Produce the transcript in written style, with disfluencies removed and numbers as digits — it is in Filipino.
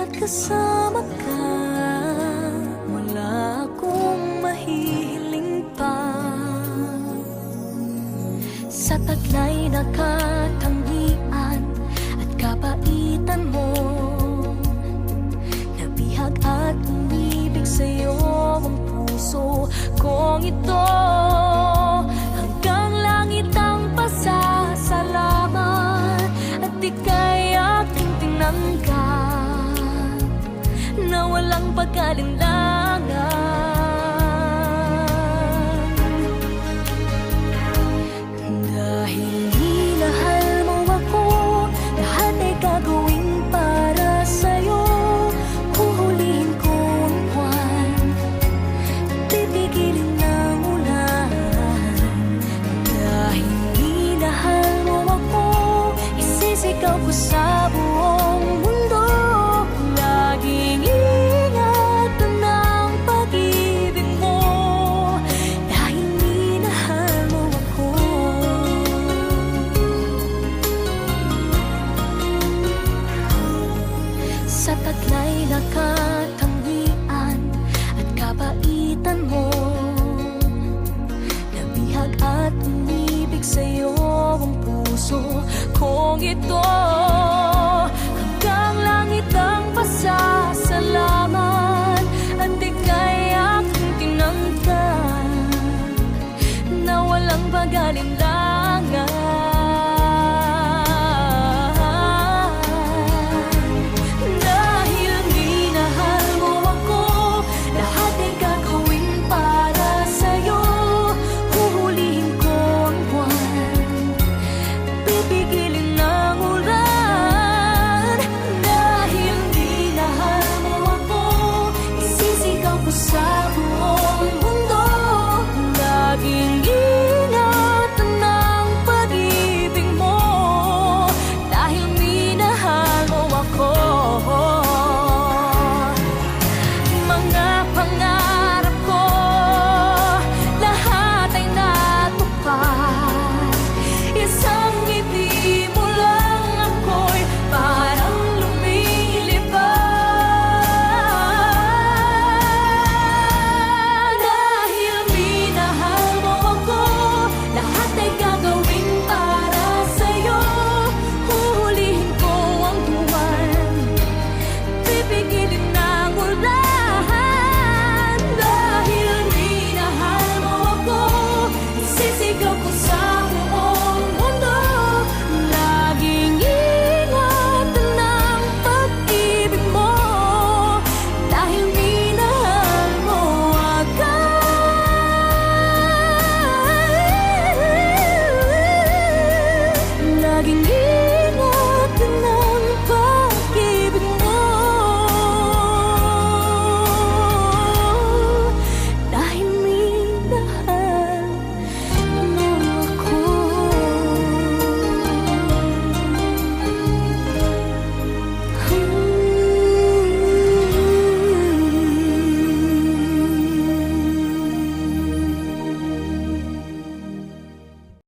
Bagamat kasama ka, wala akong mahihiling pa. Sa taglay na katangian at kapaitan mo, nabihag at umibig sa'yo ang puso kong ito. Hanggang langit ang pasasalamat at ika'y aking tinanggap na walang pag-alinlangan. Dahil minahal mo ako, lahat ay gagawin para sa'yo. Huhulihin ko ang buwan, pipigilin ng ulan. Dahil minahal mo ako, isisigaw ko sa buong mundo. Laging ingatan ng pag-ibig mo, dahil minahal mo ako. Sa taglay na katangian at kapaitan mo, nabihag at umibig sa'yo ang puso kong ito.